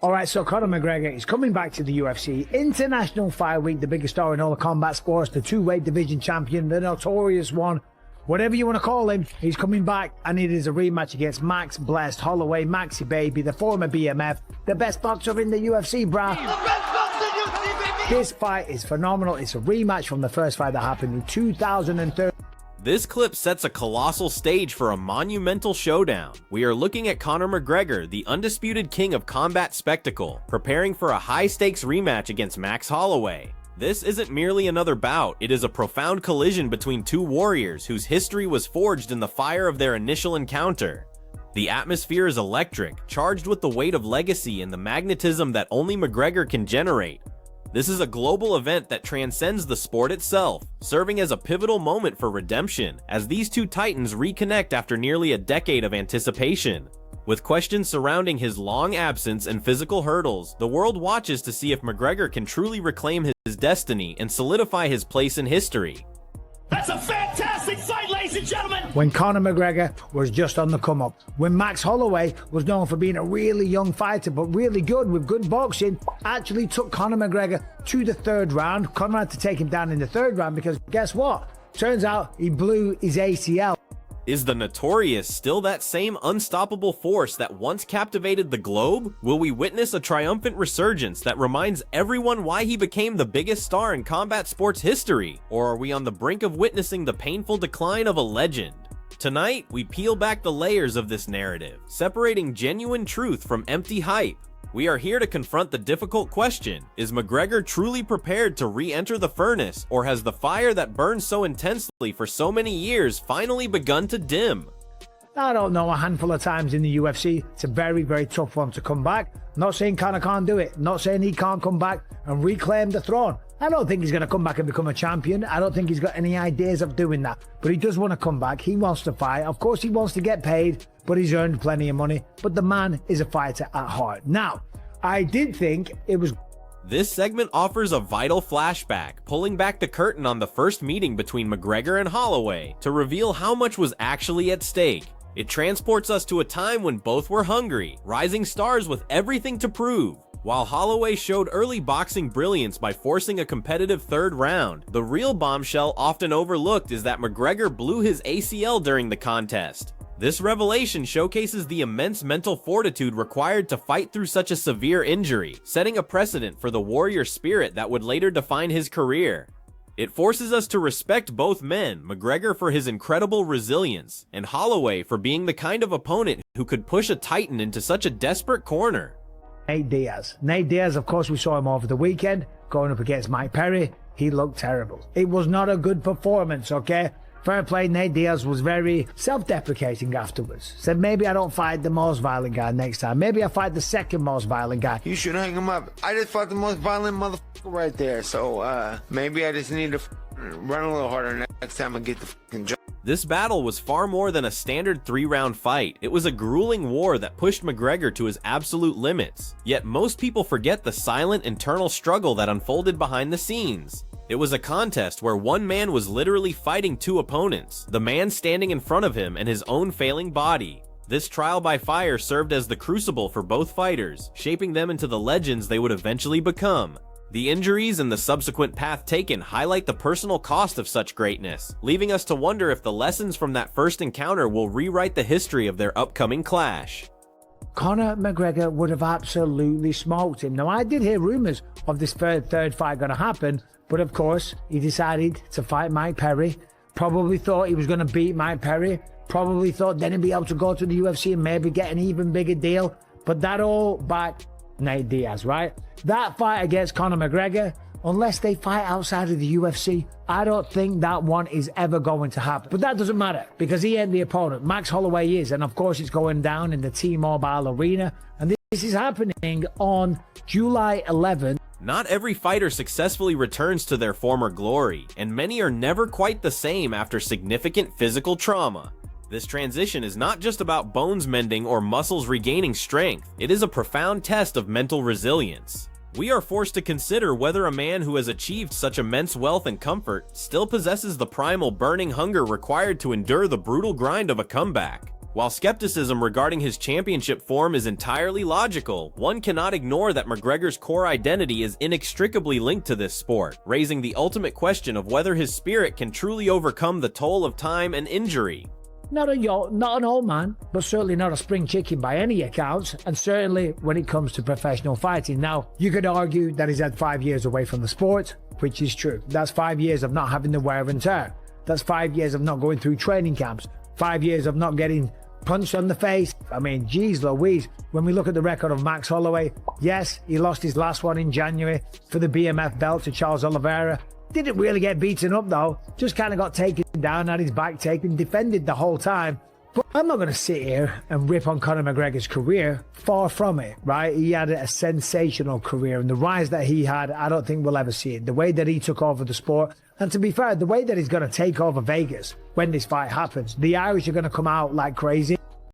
All right, so Conor McGregor is coming back to the UFC. International Fight Week, the biggest star in all the combat sports, the two-weight division champion, the notorious one, whatever you want to call him. He's coming back, and it is a rematch against Max Blessed Holloway, Maxi Baby, the former BMF, the best boxer in the UFC, brah. This fight is phenomenal. It's a rematch from the first fight that happened in 2013. This clip sets a colossal stage for a monumental showdown. We are looking at Conor McGregor, the undisputed king of combat spectacle, preparing for a high-stakes rematch against Max Holloway. This isn't merely another bout, it is a profound collision between two warriors whose history was forged in the fire of their initial encounter. The atmosphere is electric, charged with the weight of legacy and the magnetism that only McGregor can generate. This is a global event that transcends the sport itself, serving as a pivotal moment for redemption, as these two titans reconnect after nearly a decade of anticipation. With questions surrounding his long absence and physical hurdles, the world watches to see if McGregor can truly reclaim his destiny and solidify his place in history. That's a fantastic fight, ladies and gentlemen! When Conor McGregor was just on the come-up, when Max Holloway was known for being a really young fighter but really good with good boxing, actually took Conor McGregor to the third round. Conor had to take him down in the third round because guess what? Turns out he blew his ACL. Is the Notorious still that same unstoppable force that once captivated the globe? Will we witness a triumphant resurgence that reminds everyone why he became the biggest star in combat sports history? Or are we on the brink of witnessing the painful decline of a legend? Tonight, we peel back the layers of this narrative, separating genuine truth from empty hype. We are here to confront the difficult question: is McGregor truly prepared to re-enter the furnace, or has the fire that burned so intensely for so many years finally begun to dim? I don't know, a handful of times in the UFC, it's a very, very tough one to come back. Not saying Conor can't do it, not saying he can't come back and reclaim the throne. I don't think he's going to come back and become a champion. I don't think he's got any ideas of doing that. But he does want to come back. He wants to fight. Of course, he wants to get paid, but he's earned plenty of money. But the man is a fighter at heart. Now, I did think it was... This segment offers a vital flashback, pulling back the curtain on the first meeting between McGregor and Holloway to reveal how much was actually at stake. It transports us to a time when both were hungry, rising stars with everything to prove. While Holloway showed early boxing brilliance by forcing a competitive third round, the real bombshell often overlooked is that McGregor blew his ACL during the contest. This revelation showcases the immense mental fortitude required to fight through such a severe injury, setting a precedent for the warrior spirit that would later define his career. It forces us to respect both men, McGregor for his incredible resilience, and Holloway for being the kind of opponent who could push a titan into such a desperate corner. Nate Diaz, of course, we saw him over the weekend, going up against Mike Perry. He looked terrible. It was not a good performance, okay? Fair play, Nate Diaz was very self-deprecating afterwards. Said, maybe I don't fight the most violent guy next time. Maybe I fight the second most violent guy. You should hang him up. I just fought the most violent motherfucker right there. So, maybe I just need to run a little harder next time I get the fucking job. This battle was far more than a standard 3-round fight. It was a grueling war that pushed McGregor to his absolute limits. Yet most people forget the silent internal struggle that unfolded behind the scenes. It was a contest where one man was literally fighting two opponents, the man standing in front of him and his own failing body. This trial by fire served as the crucible for both fighters, shaping them into the legends they would eventually become. The injuries and the subsequent path taken highlight the personal cost of such greatness, leaving us to wonder if the lessons from that first encounter will rewrite the history of their upcoming clash. Conor McGregor would have absolutely smoked him. Now, I did hear rumors of this third fight going to happen, but of course, he decided to fight Mike Perry. Probably thought he was going to beat Mike Perry. Probably thought then he'd be able to go to the UFC and maybe get an even bigger deal. But that all back Nate Diaz, right? That fight against Conor McGregor, unless they fight outside of the UFC, I don't think that one is ever going to happen. But that doesn't matter because he ain't the opponent. Max Holloway is, and of course it's going down in the T-Mobile Arena. And this is happening on July 11th. Not every fighter successfully returns to their former glory, and many are never quite the same after significant physical trauma. This transition is not just about bones mending or muscles regaining strength, it is a profound test of mental resilience. We are forced to consider whether a man who has achieved such immense wealth and comfort still possesses the primal burning hunger required to endure the brutal grind of a comeback. While skepticism regarding his championship form is entirely logical, one cannot ignore that McGregor's core identity is inextricably linked to this sport, raising the ultimate question of whether his spirit can truly overcome the toll of time and injury. Not an old man, but certainly not a spring chicken by any accounts, and certainly when it comes to professional fighting. Now, you could argue that he's had 5 years away from the sport, which is true. That's 5 years of not having the wear and tear. That's 5 years of not going through training camps. 5 years of not getting punched on the face. I mean, geez Louise, when we look at the record of Max Holloway, yes, he lost his last one in January for the BMF belt to Charles Oliveira. Didn't really get beaten up though, just kind of got taken down, had his back taken, defended the whole time. But I'm not going to sit here and rip on Conor McGregor's career. Far from it, right? He had a sensational career, and the rise that he had, I don't think we'll ever see it. The way that he took over the sport, and to be fair, the way that he's going to take over Vegas when this fight happens, the Irish are going to come out like crazy.